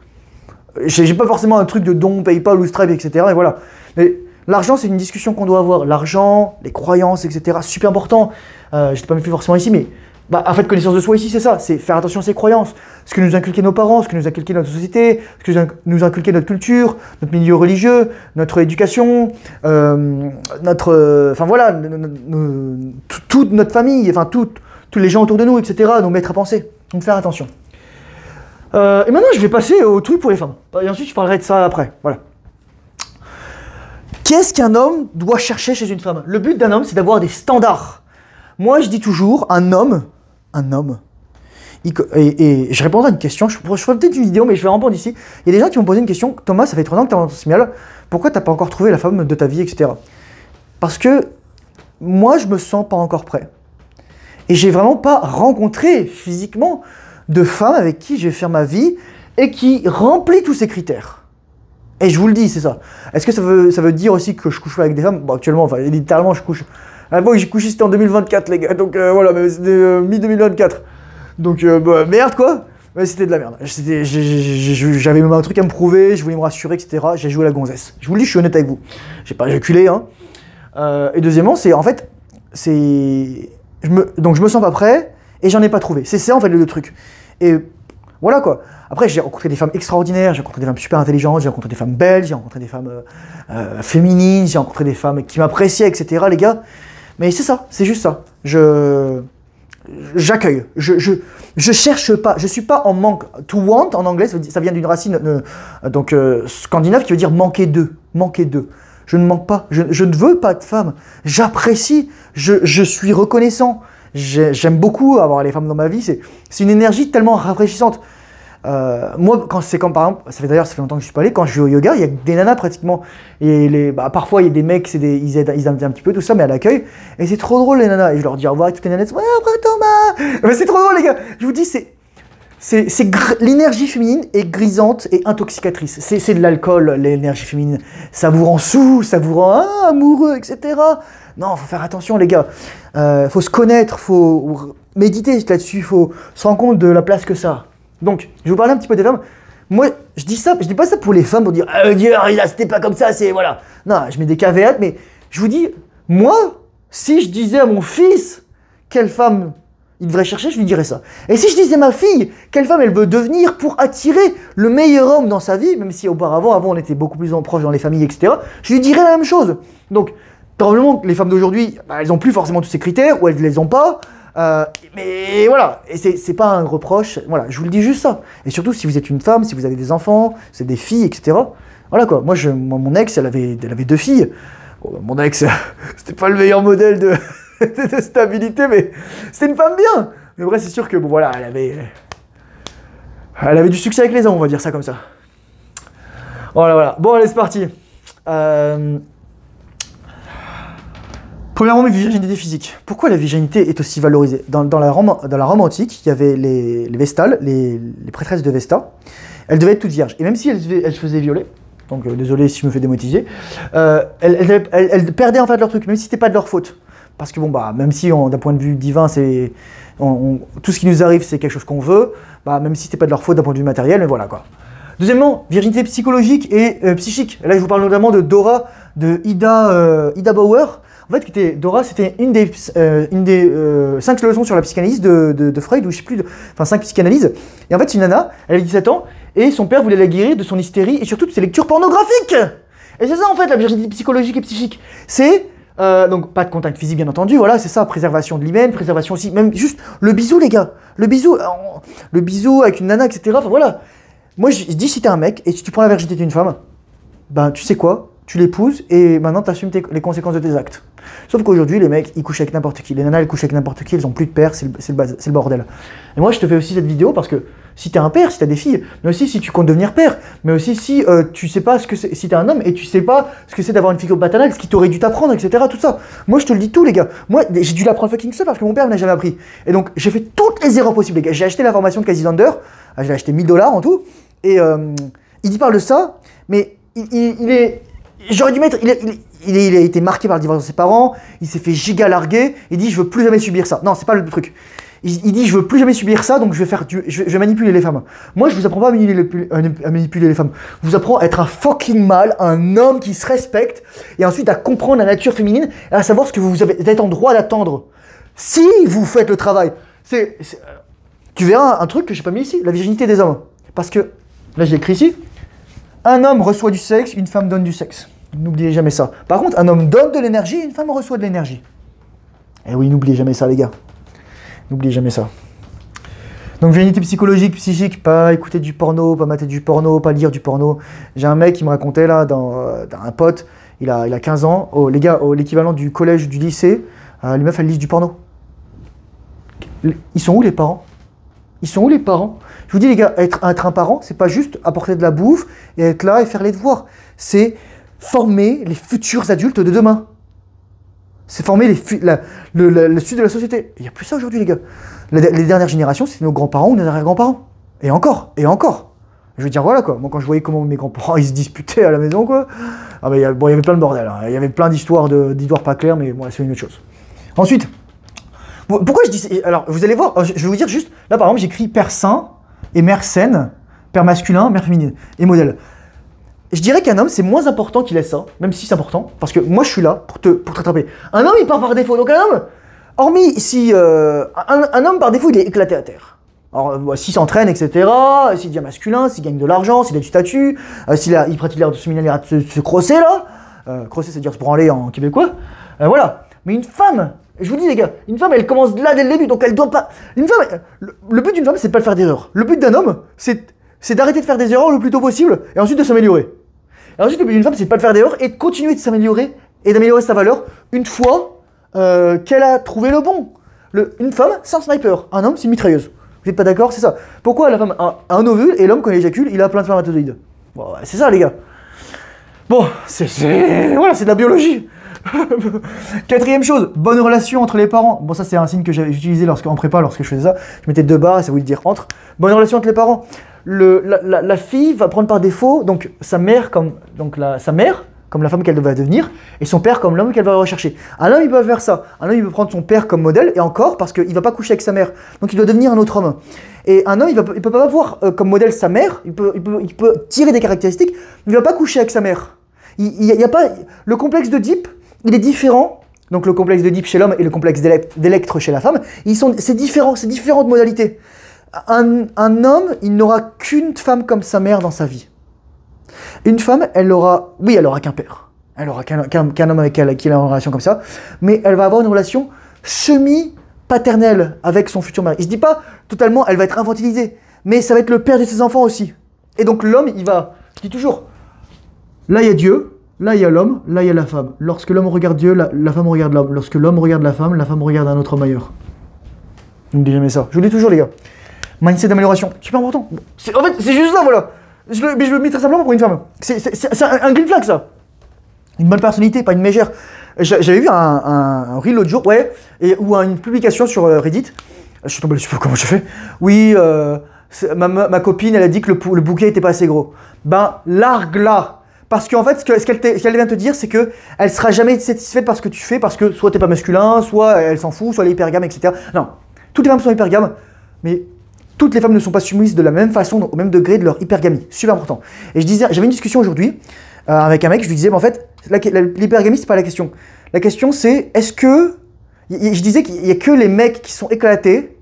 j'ai pas forcément un truc de don, PayPal ou Stripe, etc. Et voilà. Mais l'argent, c'est une discussion qu'on doit avoir. L'argent, les croyances, etc. Super important. Je ne pas me faire forcément ici, mais en fait, connaissance de soi ici, c'est ça. C'est faire attention à ses croyances. Ce que nous inculquaient nos parents, ce que nous inculquait notre société, ce que nous inculquait notre culture, notre milieu religieux, notre éducation, enfin voilà, toute notre famille, enfin tous les gens autour de nous, etc. Nous mettre à penser. Donc faire attention. Et maintenant, je vais passer au truc pour les femmes. Et ensuite, je parlerai de ça après. Voilà. Qu'est-ce qu'un homme doit chercher chez une femme? Le but d'un homme, c'est d'avoir des standards. Moi, je dis toujours, un homme, et je répondrai à une question, je ferai peut-être une vidéo, mais je vais répondre ici. Il y a des gens qui m'ont posé une question, Thomas, ça fait 3 ans que tu es en transmial, pourquoi tu n'as pas encore trouvé la femme de ta vie, etc. Parce que moi, je me sens pas encore prêt. Et j'ai vraiment pas rencontré physiquement de femme avec qui je vais faire ma vie et qui remplit tous ces critères. Et je vous le dis, c'est ça. Est-ce que ça veut dire aussi que je couche pas avec des femmes? Bon, actuellement, enfin, littéralement, je couche. À l'époque, j'ai couché, c'était en 2024, les gars. Donc voilà, mais c'était mi-2024. Donc merde, quoi. Mais c'était de la merde. J'avais même un truc à me prouver, je voulais me rassurer, etc. J'ai joué à la gonzesse. Je vous le dis, je suis honnête avec vous. J'ai pas éjaculé, hein. Et deuxièmement, c'est en fait, c'est... Donc je me sens pas prêt, et j'en ai pas trouvé. C'est ça en fait le truc. Et voilà quoi. Après j'ai rencontré des femmes extraordinaires, j'ai rencontré des femmes super intelligentes, j'ai rencontré des femmes belles, j'ai rencontré des femmes féminines, j'ai rencontré des femmes qui m'appréciaient, etc. les gars. Mais c'est ça, c'est juste ça. J'accueille. Je cherche pas, je suis pas en manque. To want en anglais, ça vient d'une racine scandinave qui veut dire manquer d'eux. Manquer d'eux. Je ne manque pas, je ne veux pas de femme. J'apprécie, je suis reconnaissant. J'aime beaucoup avoir les femmes dans ma vie. C'est une énergie tellement rafraîchissante. Moi, quand par exemple, ça fait longtemps que je suis pas allé, quand je vais au yoga, il y a des nanas pratiquement. Et parfois, il y a des mecs, ils aident un petit peu, tout ça, mais à l'accueil. Et c'est trop drôle, les nanas. Et je leur dis au revoir, et toutes les nanas, ouais, après Thomas. Mais c'est trop drôle, les gars. Je vous dis, l'énergie féminine est grisante et intoxicatrice. C'est de l'alcool, l'énergie féminine. Ça vous rend saoul, ça vous rend amoureux, etc. Non, faut faire attention, les gars. Faut se connaître, faut méditer là-dessus, faut se rendre compte de la place que ça a. Donc, je vais vous parler un petit peu des femmes. Moi, je dis pas ça pour les femmes, pour dire « Dieu, c'était pas comme ça, c'est... voilà ». Non, je mets des caveats, mais je vous dis, moi, si je disais à mon fils quelle femme il devrait chercher, je lui dirais ça. Et si je disais à ma fille quelle femme elle veut devenir pour attirer le meilleur homme dans sa vie, même si auparavant, on était beaucoup plus proches dans les familles, etc., je lui dirais la même chose. Donc, probablement que les femmes d'aujourd'hui, elles n'ont plus forcément tous ces critères, ou elles ne les ont pas. Mais voilà, et c'est pas un reproche, voilà, je vous le dis juste ça. Et surtout, si vous êtes une femme, si vous avez des enfants, c'est des filles, etc. Voilà quoi, moi mon ex, elle avait 2 filles. Mon ex, c'était pas le meilleur modèle de stabilité, mais c'était une femme bien. Mais bref, c'est sûr que, bon voilà, elle avait du succès avec les hommes, on va dire ça comme ça. Voilà. Bon, allez, c'est parti. Premièrement, virginité physique. Pourquoi la virginité est aussi valorisée ? Dans la Rome antique, il y avait les Vestales, les prêtresses de Vesta. Elles devaient être toutes vierges. Et même si elles se faisaient violer, donc désolé si je me fais démotiser, elles perdaient en fait leur truc, même si c'était pas de leur faute. Parce que bon, même si d'un point de vue divin, tout ce qui nous arrive, c'est quelque chose qu'on veut, même si c'était pas de leur faute d'un point de vue matériel, mais voilà quoi. Deuxièmement, virginité psychologique et psychique. Et là, je vous parle notamment de Dora, de Ida Bauer. En fait, Dora, c'était une des 5 leçons sur la psychanalyse de Freud, ou je sais plus, 5 psychanalyses. Et en fait, c'est une nana, elle avait 17 ans, et son père voulait la guérir de son hystérie et surtout de ses lectures pornographiques. Et c'est ça, en fait, la virginité psychologique et psychique. C'est, donc, pas de contact physique, bien entendu, voilà, c'est ça, préservation de l'hymen, préservation aussi, même juste le bisou, les gars. Le bisou avec une nana, etc. Enfin, voilà. Moi, je dis, si t'es un mec, et si tu prends la virginité d'une femme, tu sais quoi ? Tu l'épouses et maintenant tu assumes les conséquences de tes actes. Sauf qu'aujourd'hui, les mecs, ils couchent avec n'importe qui. Les nanas, elles couchent avec n'importe qui, elles ont plus de père, c'est le bordel. Et moi, je te fais aussi cette vidéo parce que si t'es un père, si t'as des filles, mais aussi si tu comptes devenir père, mais aussi si tu sais pas ce que c'est, si t'es un homme et tu sais pas ce que c'est d'avoir une figure paternelle, ce qui t'aurait dû t'apprendre, etc. Tout ça. Moi, je te le dis tout, les gars. Moi, j'ai dû l'apprendre fucking seul parce que mon père ne l'a jamais appris. Et donc, j'ai fait toutes les erreurs possibles, les gars. J'ai acheté la formation de Casey Zander, je l'ai acheté 1000 $ en tout, et il y parle de ça, mais il est... J'aurais dû mettre, il a été marqué par le divorce de ses parents, il s'est fait giga larguer, il dit je veux plus jamais subir ça. Non, c'est pas le truc. Il dit je veux plus jamais subir ça, donc je vais manipuler les femmes. Moi, je vous apprends pas à manipuler les femmes. Je vous apprends à être un fucking mâle, un homme qui se respecte, et ensuite à comprendre la nature féminine, et à savoir ce que vous êtes en droit d'attendre. Si vous faites le travail, tu verras un truc que j'ai pas mis ici, la virginité des hommes. Parce que, là j'ai écrit ici, un homme reçoit du sexe, une femme donne du sexe. N'oubliez jamais ça. Par contre, un homme donne de l'énergie, une femme reçoit de l'énergie. Eh oui, n'oubliez jamais ça, les gars. N'oubliez jamais ça. Donc, virginité psychologique, psychique, pas écouter du porno, pas mater du porno, pas lire du porno. J'ai un mec qui me racontait, là, un pote, il a 15 ans, les gars, l'équivalent du collège, du lycée, les meufs, elles lisent du porno. Ils sont où, les parents ? Ils sont où, les parents ? Je vous dis, les gars, être un parent, c'est pas juste apporter de la bouffe et être là et faire les devoirs. C'est former les futurs adultes de demain. C'est former le sud de la société. Il n'y a plus ça aujourd'hui, les gars. Les dernières générations, c'était nos grands-parents ou nos arrière-grands-parents. Et encore, et encore. Je veux dire, voilà quoi. Moi, quand je voyais comment mes grands-parents ils se disputaient à la maison, quoi. Il y avait plein de bordel. Hein. Il y avait plein d'histoires pas claires, mais bon, c'est une autre chose. Ensuite, pourquoi je dis ça ? Alors, vous allez voir, je vais vous dire juste, là par exemple, j'écris père sain et mère saine, père masculin, mère féminine, et modèle. je dirais qu'un homme, c'est moins important qu'il laisse ça, même si c'est important, parce que moi, je suis là pour te rattraper. Un homme, il part par défaut. Donc un homme, hormis si... un homme, par défaut, il est éclaté à terre. Alors, s'il s'entraîne, etc., s'il devient masculin, s'il gagne de l'argent, s'il a du statut, il pratique l'art de se crosser, là. Crosser, c'est dire se branler en québécois. Voilà. Mais une femme, je vous dis, les gars, une femme, elle commence là dès le début, donc elle doit pas... Une femme, le but d'une femme, c'est de pas faire d'erreur. Le but d'un homme, c'est d'arrêter de faire des erreurs le plus tôt possible, et ensuite de s'améliorer. Et ensuite, le but d'une femme, c'est de pas le faire d'erreur, et de continuer de s'améliorer, et d'améliorer sa valeur, une fois qu'elle a trouvé le bon. Une femme, c'est un sniper. Un homme, c'est une mitrailleuse. Vous n'êtes pas d'accord? C'est ça. Pourquoi la femme a un ovule, et l'homme, quand il éjacule, il a plein de spermatozoïdes? Bon, c'est ça, les gars. Bon, voilà, c'est de la biologie. Quatrième chose, bonne relation entre les parents. Bon, ça c'est un signe que j'utilisais en prépa, lorsque je faisais ça. Je mettais 2 barres, ça voulait dire entre. Bonne relation entre les parents. La fille va prendre par défaut donc sa mère comme la femme qu'elle va devenir, et son père comme l'homme qu'elle va rechercher. Un homme, il peut faire ça. Un homme, il peut prendre son père comme modèle, et encore, parce qu'il ne va pas coucher avec sa mère. Donc il doit devenir un autre homme. Et un homme, il ne peut pas avoir comme modèle sa mère, il peut tirer des caractéristiques, mais il ne va pas coucher avec sa mère. Il y a pas... Le complexe d'Oedipe, il est différent. Donc le complexe d'Oedipe chez l'homme et le complexe d'Électre chez la femme, c'est différentes modalités. Un homme, il n'aura qu'une femme comme sa mère dans sa vie. Une femme, elle aura qu'un père. Elle aura qu'un homme avec qui elle a une relation comme ça, mais elle va avoir une relation semi-paternelle avec son futur mari. Je dis pas totalement, elle va être infantilisée, mais ça va être le père de ses enfants aussi. Et donc l'homme, je dis toujours, là il y a Dieu, là il y a l'homme, là il y a la femme. Lorsque l'homme regarde Dieu, la femme regarde l'homme. Lorsque l'homme regarde la femme regarde un autre homme ailleurs. N'oubliez jamais ça. Je vous le dis toujours, les gars. Mindset d'amélioration, super important. En fait, c'est juste ça, voilà. Mais je le mets très simplement pour une femme. C'est un green flag, ça. Une bonne personnalité, pas une mégère. J'avais vu un reel l'autre jour, ou une publication sur Reddit. Je suis tombé dessus, comment je fais? Oui, ma copine, elle a dit que le bouquet était pas assez gros. Ben, largue-la. Parce qu'en fait, ce qu'elle vient te dire, c'est qu'elle ne sera jamais satisfaite par ce que tu fais, parce que soit t'es pas masculin, soit elle s'en fout, soit elle est hypergame, etc. Non, toutes les femmes sont hypergames, mais toutes les femmes ne sont pas soumises de la même façon, au même degré de leur hypergamie. Super important. Et j'avais une discussion aujourd'hui avec un mec, je lui disais, mais en fait, l'hypergamie, c'est pas la question. La question, c'est, je disais qu'il n'y a que les mecs qui sont éclatés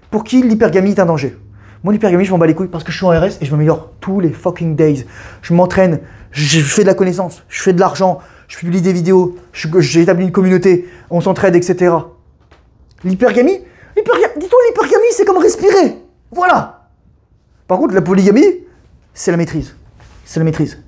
pour qui l'hypergamie est un danger. Moi, l'hypergamie, je m'en bats les couilles parce que je suis en RS et je m'améliore tous les fucking days. Je m'entraîne, je fais de la connaissance, je fais de l'argent, je publie des vidéos, j'ai établi une communauté, on s'entraide, etc. L'hypergamie, dis-toi, l'hypergamie, c'est comme respirer. Voilà. Par contre, la polygamie, c'est la maîtrise. C'est la maîtrise.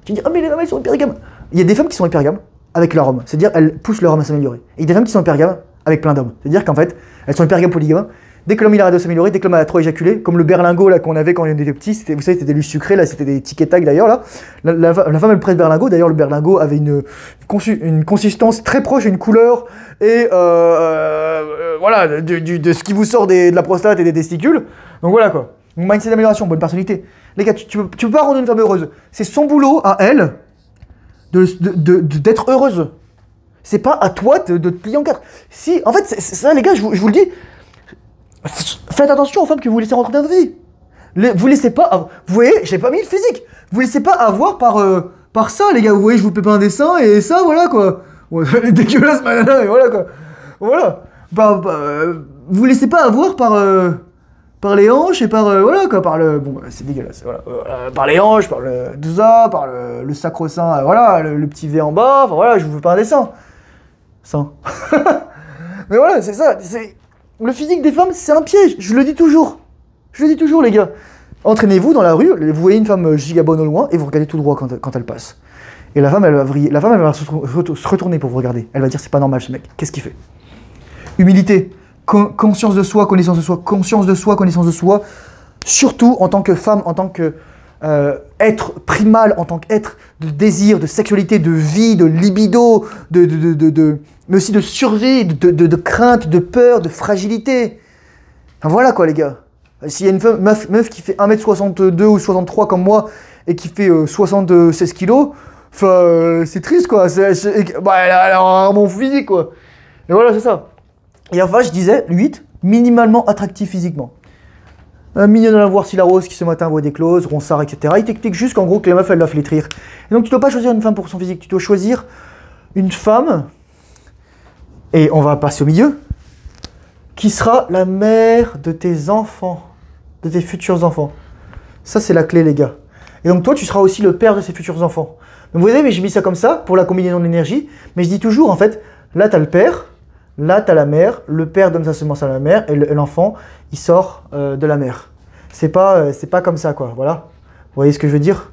Tu me dis, ah mais les femmes, elles sont hypergames. Il y a des femmes qui sont hypergames avec leur homme. C'est-à-dire, elles poussent leur homme à s'améliorer. Et il y a des femmes qui sont hypergames avec plein d'hommes. C'est-à-dire qu'en fait, elles sont hypergames polygames. Dès que l'homme il arrête de s'améliorer, dès que l'homme a trop éjaculé, comme le berlingot là qu'on avait quand on était petit, vous savez, c'était des lus sucrés, là c'était des tic et tac d'ailleurs là. La femme elle prête le berlingot, d'ailleurs le berlingot avait une consistance très proche, une couleur et voilà de ce qui vous sort de la prostate et des testicules. Donc voilà quoi. Donc mindset d'amélioration, bonne personnalité. Les gars, tu peux pas rendre une femme heureuse. C'est son boulot à elle d'être heureuse. C'est pas à toi de te plier en quatre. Si, en fait, c'est ça les gars, je vous le dis. Faites attention aux femmes que vous laissez rentrer dans votre vie. Vous laissez pas... Vous voyez, j'ai pas mis le physique. Vous laissez pas avoir par ça, les gars. Vous voyez, je vous fais pas un dessin et ça, voilà quoi. Ouais, dégueulasse, et voilà quoi. Voilà. Vous laissez pas avoir par les hanches et voilà quoi. Bon, c'est dégueulasse. Voilà. Par les hanches, par tout ça, par le sacro-saint, voilà, le petit V en bas. Enfin voilà, je vous fais pas un dessin. Ça. Mais voilà, c'est ça. Le physique des femmes, c'est un piège, je le dis toujours. Je le dis toujours, les gars. Entraînez-vous dans la rue, vous voyez une femme gigabonne au loin, et vous regardez tout droit quand elle passe. Et la femme, elle va vriller. La femme, elle va se retourner pour vous regarder. Elle va dire, c'est pas normal, ce mec. Qu'est-ce qu'il fait? Humilité, conscience de soi, connaissance de soi, conscience de soi, connaissance de soi. Surtout en tant que femme, en tant que être primal, en tant qu'être de désir, de sexualité, de vie, de libido, mais aussi de survie, de crainte, de peur, de fragilité. Enfin, voilà quoi les gars. S'il y a une meuf qui fait 1m62 ou 63 comme moi et qui fait 76 kilos, c'est triste quoi. Elle a rarement physique quoi. Et voilà, c'est ça. Et enfin, je disais, 8, minimalement attractif physiquement. Mignonne à la voir si la rose qui ce matin voit des clauses, Ronsard, etc. Il t'explique juste qu'en gros que la meuf elle doit flétrir. Et donc tu dois pas choisir une femme pour son physique, tu dois choisir une femme, et on va passer au milieu, qui sera la mère de tes enfants, de tes futurs enfants. Ça c'est la clé les gars. Et donc toi tu seras aussi le père de ces futurs enfants. Donc vous voyez, mais j'ai mis ça comme ça pour la combinaison de l'énergie, mais je dis toujours en fait, là tu as le père, là tu as la mère, le père donne sa semence à la mère, et l'enfant il sort de la mère. C'est pas comme ça quoi, voilà. Vous voyez ce que je veux dire?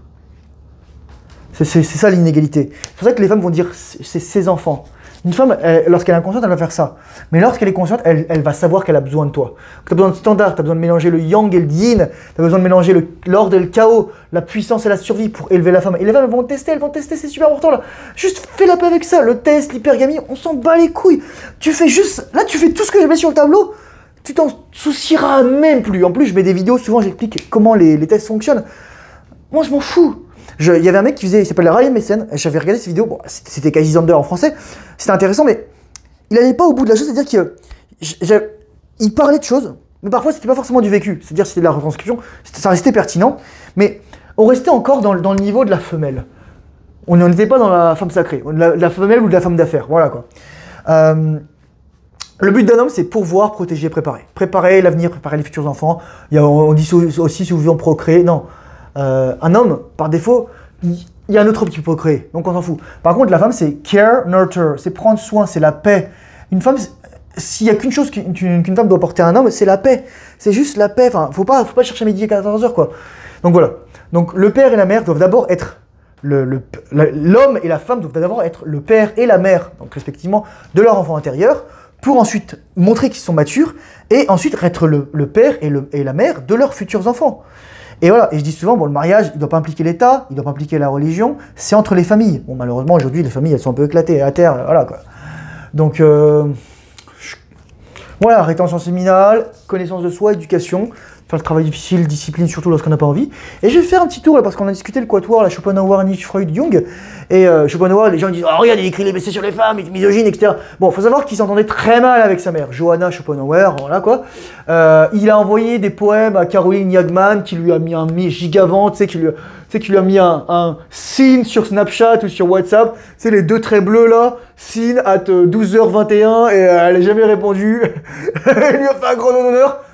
C'est ça l'inégalité. C'est pour ça que les femmes vont dire c'est ses enfants. Une femme, lorsqu'elle est inconsciente, elle va faire ça. Mais lorsqu'elle est consciente, elle va savoir qu'elle a besoin de toi. Tu as besoin de standard, tu as besoin de mélanger le yang et le yin, tu as besoin de mélanger l'ordre et le chaos, la puissance et la survie pour élever la femme. Et les femmes vont tester, c'est super important là. Juste fais la paix avec ça, le test, l'hypergamie, on s'en bat les couilles. Tu fais juste, là tu fais tout ce que j'ai mis sur le tableau, tu t'en soucieras même plus. En plus, je mets des vidéos, souvent j'explique comment les tests fonctionnent. Moi je m'en fous. Il y avait un mec qui faisait, il s'appelle Ryan Messen, j'avais regardé cette vidéo, bon, c'était Casey Zander en français, c'était intéressant, mais il n'allait pas au bout de la chose, c'est-à-dire qu'il parlait de choses, mais parfois c'était pas forcément du vécu, c'est-à-dire c'était de la retranscription, ça restait pertinent, mais on restait encore dans le niveau de la femelle. On n'était pas dans la femme sacrée, la femelle ou de la femme d'affaires, voilà quoi. Le but d'un homme, c'est pourvoir, protéger, préparer. Préparer l'avenir, préparer les futurs enfants. On dit aussi si vous voulez en procréer, non. Un homme, par défaut, il y a un autre homme qui peut créer, donc on s'en fout. Par contre, la femme, c'est care, nurture, c'est prendre soin, c'est la paix. Une femme, s'il y a qu'une chose qu'une femme doit porter à un homme, c'est la paix. C'est juste la paix, enfin, faut pas chercher à midi à 14h, quoi. Donc voilà. Donc le père et la mère doivent d'abord être, l'homme et la femme doivent d'abord être le père et la mère, donc respectivement, de leur enfant intérieur, pour ensuite montrer qu'ils sont matures, et ensuite être le père et la mère de leurs futurs enfants. Et voilà, et je dis souvent, bon, le mariage, il ne doit pas impliquer l'État, il ne doit pas impliquer la religion, c'est entre les familles. Bon, malheureusement, aujourd'hui, les familles, elles sont un peu éclatées à terre, voilà, quoi. Donc, voilà, rétention séminale, connaissance de soi, éducation, faire le travail difficile, discipline, surtout lorsqu'on n'a pas envie. Et je vais faire un petit tour, là, parce qu'on a discuté le quatuor, la Schopenhauer, Nietzsche, Freud, Jung, et Schopenhauer, les gens disent, oh, regarde, il écrit les BC sur les femmes, il est misogyne, etc. Bon, faut savoir qu'il s'entendait très mal avec sa mère, Johanna Schopenhauer, voilà, quoi. Il a envoyé des poèmes à Caroline Yagman, qui lui a mis un gigavant, tu sais, qui lui a mis un scene sur Snapchat ou sur WhatsApp, c'est les deux traits bleus là, scene at 12h21, et elle n'a jamais répondu. Il lui a fait un grand honneur,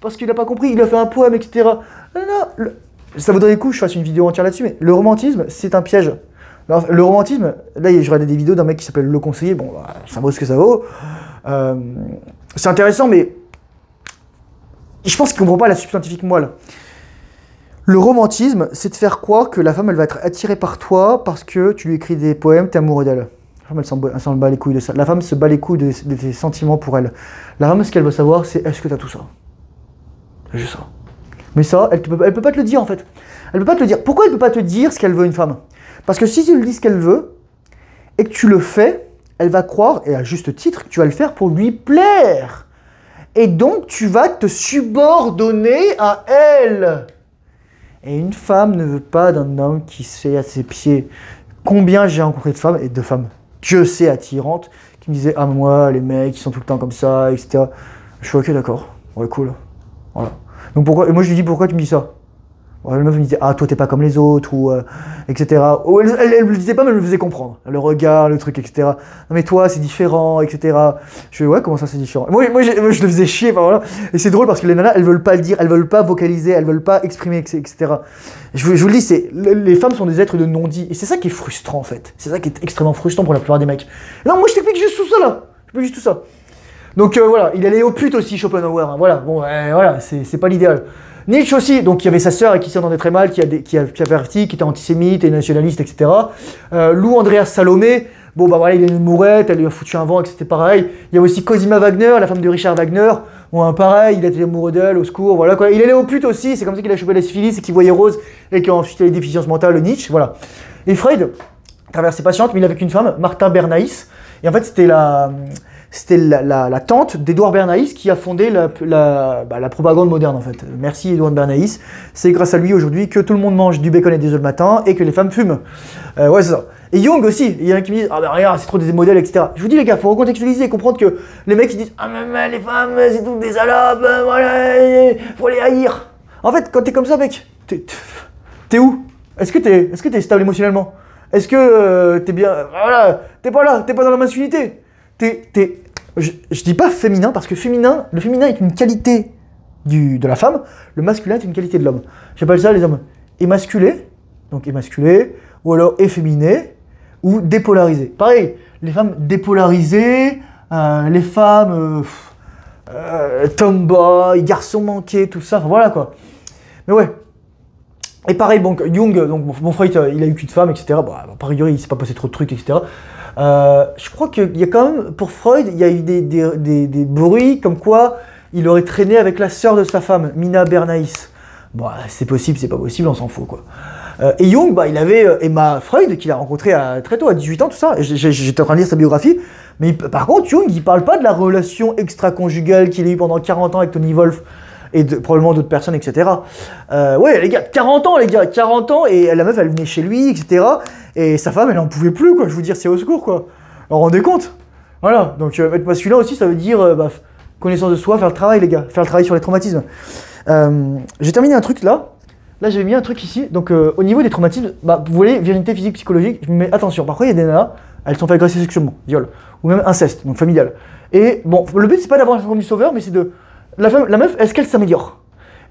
parce qu'il n'a pas compris, il a fait un poème, etc. Non, ça vaudrait le coup que je fasse une vidéo entière là-dessus, mais le romantisme, c'est un piège. Alors, le romantisme, là, je regardais des vidéos d'un mec qui s'appelle Le Conseiller, bon, ça vaut ce que ça vaut. C'est intéressant, mais je pense qu'il ne comprend pas la substantifique moelle. Le romantisme, c'est de faire croire que la femme, elle va être attirée par toi parce que tu lui écris des poèmes, t'es amoureux d'elle. La femme, elle s'en bat les couilles de ça. La femme se bat les couilles de tes sentiments pour elle. La femme, ce qu'elle veut savoir, c'est est-ce que t'as tout ça? C'est juste ça. Mais ça, elle peut pas te le dire en fait. Elle peut pas te le dire. Pourquoi elle peut pas te dire ce qu'elle veut une femme? Parce que si tu lui dis ce qu'elle veut et que tu le fais, elle va croire, et à juste titre, que tu vas le faire pour lui plaire. Et donc, tu vas te subordonner à elle. Et une femme ne veut pas d'un homme qui sait à ses pieds. Combien j'ai rencontré de femmes, et de femmes, Dieu sait, attirantes, qui me disaient « Ah, moi, les mecs, ils sont tout le temps comme ça, etc. » Je suis « Ok, d'accord. Ouais, cool. » Voilà. Donc pourquoi, et moi, je lui dis « Pourquoi tu me dis ça ?» La meuf me disait « Ah, toi, t'es pas comme les autres, ou etc. » Elle me le disait pas, mais elle me le faisait comprendre. Le regard, le truc, etc. « Non, mais toi, c'est différent, etc. » Je dis « Ouais, comment ça, c'est différent ?» Moi, je le faisais chier, enfin, voilà. Et c'est drôle parce que les nanas, elles veulent pas le dire, elles veulent pas vocaliser, elles veulent pas exprimer, etc. Je vous le dis, les femmes sont des êtres de non-dit. Et c'est ça qui est frustrant, en fait. C'est ça qui est extrêmement frustrant pour la plupart des mecs. Non, moi, je t'explique juste tout ça, là. Je t'explique juste tout ça. Donc, voilà. Il allait aux putes aussi, Schopenhauer. Hein. Voilà. Bon, voilà. C'est pas l'idéal. Nietzsche aussi, donc il y avait sa sœur et qui s'entendait très mal, qui a perverti, qui était antisémite et nationaliste, etc. Lou Andreas Salomé, bon bah voilà, il est une mourette, elle lui a foutu un vent, et c'était pareil. Il y a aussi Cosima Wagner, la femme de Richard Wagner, bon pareil, il était amoureux d'elle, au secours, voilà quoi. Il allait aux putes aussi, c'est comme ça qu'il a chopé la syphilis et qu'il voyait rose et qu'ensuite il a des déficiences mentales, Nietzsche, voilà. Et Freud, traversée patiente, mais il avait qu'une femme, Martha Bernays, et en fait c'était la tante d'Édouard Bernays qui a fondé la propagande moderne en fait. Merci Édouard Bernays. C'est grâce à lui aujourd'hui que tout le monde mange du bacon et des œufs le matin et que les femmes fument. Ouais, c'est ça. Et Jung aussi. Il y en a qui me disent « Ah ben regarde, c'est trop des modèles, etc. » Je vous dis les gars, faut recontextualiser et comprendre que les mecs qui disent « Ah mais les femmes, c'est toutes des salopes, voilà, faut les haïr. » En fait, quand t'es comme ça, mec, t'es où? Est-ce que t'es stable émotionnellement? Est-ce que t'es bien... Voilà, t'es pas là, t'es pas dans la masculinité. Je dis pas féminin, parce que le féminin est une qualité de la femme, le masculin est une qualité de l'homme. J'appelle ça les hommes émasculés, donc émasculés, ou alors efféminés, ou dépolarisés. Pareil, les femmes dépolarisées, les femmes tomboy, garçons manqués, tout ça, enfin voilà quoi. Mais ouais. Et pareil, donc Jung, donc mon Freud, il a eu qu'une femme, etc. Bon, a priori, il s'est pas passé trop de trucs, etc. Je crois qu'il y a quand même, pour Freud, il y a eu des bruits comme quoi il aurait traîné avec la sœur de sa femme, Mina Bernays. Bon, c'est possible, c'est pas possible, on s'en fout quoi. Et Jung, bah, il avait Emma Freud, qu'il a rencontrée très tôt, à 18 ans, tout ça. J'étais en train de lire sa biographie. Mais par contre, Jung, il parle pas de la relation extra-conjugale qu'il a eu pendant 40 ans avec Tony Wolff et probablement d'autres personnes, etc. Ouais, les gars, 40 ans, 40 ans, et la meuf, elle venait chez lui, etc. Et sa femme, elle en pouvait plus, quoi. Je vous dire, c'est au secours, quoi. Vous vous rendez compte? Voilà, donc être masculin aussi, ça veut dire connaissance de soi, faire le travail, les gars, faire le travail sur les traumatismes. J'ai terminé un truc là. Là, j'avais mis un truc ici. Donc, au niveau des traumatismes, bah, vous voyez, virilité physique, psychologique, je me mets attention. Parfois, il y a des nanas, elles se sont fait agresser sexuellement, viol, ou même inceste, donc familial. Et bon, le but, c'est pas d'avoir un syndrome du sauveur, mais c'est de. La meuf, est-ce qu'elle s'améliore?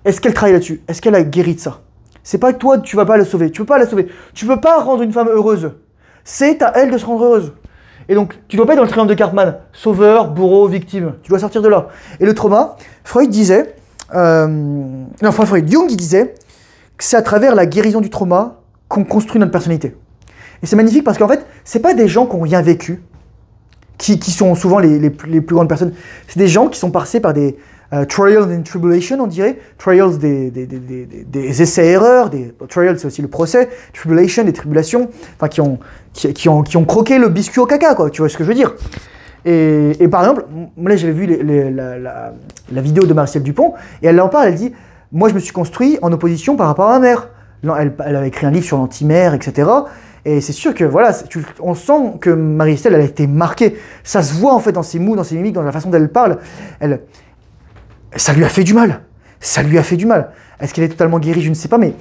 Est-ce qu'elle travaille là-dessus? Est-ce qu'elle a guéri de ça? C'est pas que toi, tu vas pas la sauver. Tu peux pas la sauver. Tu peux pas rendre une femme heureuse. C'est à elle de se rendre heureuse. Et donc, tu dois pas être dans le triangle de Cartman. Sauveur, bourreau, victime. Tu dois sortir de là. Et le trauma, Freud disait. Jung, il disait que c'est à travers la guérison du trauma qu'on construit notre personnalité. Et c'est magnifique parce qu'en fait, c'est pas des gens qui n'ont rien vécu, qui sont souvent les plus grandes personnes. C'est des gens qui sont passés par des trials and tribulations, on dirait. Trials, des essais-erreurs. Trials, c'est aussi le procès. Tribulation, des tribulations. Enfin, qui ont croqué le biscuit au caca, quoi. Tu vois ce que je veux dire? Et par exemple, là, j'avais vu la vidéo de Martial Dupont, et elle en parle, elle dit « Moi, je me suis construit en opposition par rapport à ma mère. » Elle avait écrit un livre sur l'anti-mère, etc. Et c'est sûr que, voilà, on sent que Marie-Estelle, elle a été marquée. Ça se voit, en fait, dans ses mots, dans ses mimiques, dans la façon dont elle parle. Ça lui a fait du mal. Ça lui a fait du mal. Est-ce qu'elle est totalement guérie? Je ne sais pas, mais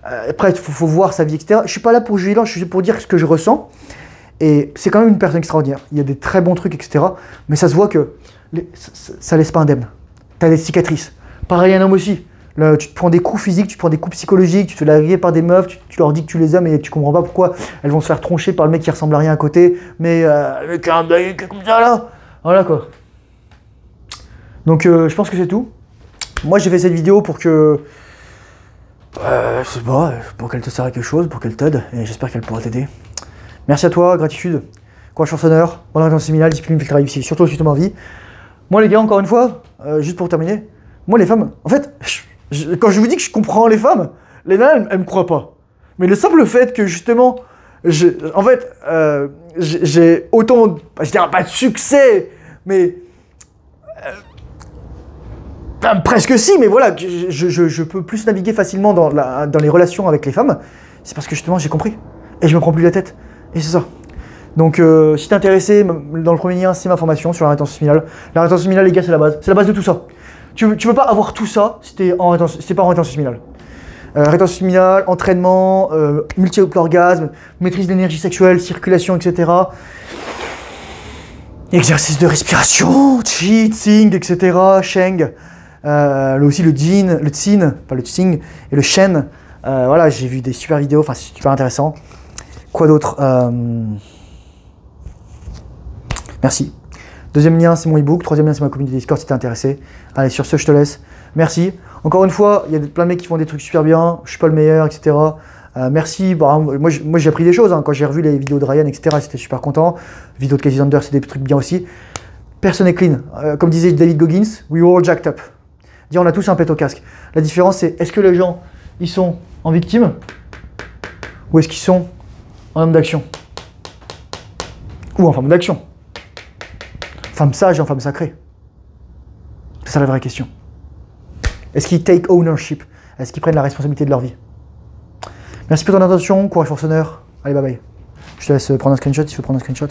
après, il faut voir sa vie, etc. Je suis pas là pour juger, je suis pour dire ce que je ressens. Et c'est quand même une personne extraordinaire. Il y a des très bons trucs, etc. Mais ça se voit que ça laisse pas indemne. Tu as des cicatrices. Pareil, un homme aussi. Là, tu te prends des coups physiques, tu te prends des coups psychologiques, tu te fais larguer par des meufs, tu leur dis que tu les aimes et tu comprends pas pourquoi elles vont se faire troncher par le mec qui ressemble à rien à côté, mais avec un mec comme ça là. Voilà quoi. Donc je pense que c'est tout. Moi j'ai fait cette vidéo pour que. Je sais pas, pour qu'elle te serve à quelque chose, pour qu'elle t'aide, et j'espère qu'elle pourra t'aider. Merci à toi, gratitude, courage, force, honneur, bonne orientation séminale, discipline, filtre, réussite, surtout justement vie. Moi les gars, encore une fois, juste pour terminer, moi les femmes, en fait, quand je vous dis que je comprends les femmes, les nanas, elles me croient pas. Mais le simple fait que justement, en fait, j'ai autant, je dirais pas de succès, mais presque si, mais voilà, je peux plus naviguer facilement dans les relations avec les femmes, c'est parce que justement j'ai compris, et je me prends plus la tête, et c'est ça. Donc si t'es intéressé, dans le premier lien, c'est ma formation sur la rétention séminale. La rétention séminale, les gars, c'est la base de tout ça. Tu peux pas avoir tout ça si t'es pas en rétention séminale. Rétention séminale, entraînement, multiple orgasme, maîtrise de l'énergie sexuelle, circulation, etc. Exercice de respiration, cheating, etc. Sheng. Aussi le Tsin, pas le Tsing, et le Shen. Voilà, j'ai vu des super vidéos, enfin c'est super intéressant. Quoi d'autre? Merci. Deuxième lien, c'est mon e-book. Troisième lien, c'est ma communauté Discord si t'es intéressé. Allez, sur ce, je te laisse. Merci. Encore une fois, il y a plein de mecs qui font des trucs super bien. Je suis pas le meilleur, etc. Merci. Bah, moi, j'ai appris des choses. Hein. Quand j'ai revu les vidéos de Ryan, etc., j'étais super content. Vidéo de Casey Zander, c'est des trucs bien aussi. Personne n'est clean. Comme disait David Goggins, we all jacked up. Dire on a tous un pet au casque. La différence, c'est est-ce que les gens, ils sont en victime ou est-ce qu'ils sont en homme d'action ou en femme d'action? Femme sage et en femme sacrée. C'est ça la vraie question. Est-ce qu'ils take ownership? Est-ce qu'ils prennent la responsabilité de leur vie? Merci pour ton attention, courage, force, honneur. Allez, bye bye. Je te laisse prendre un screenshot si tu veux prendre un screenshot.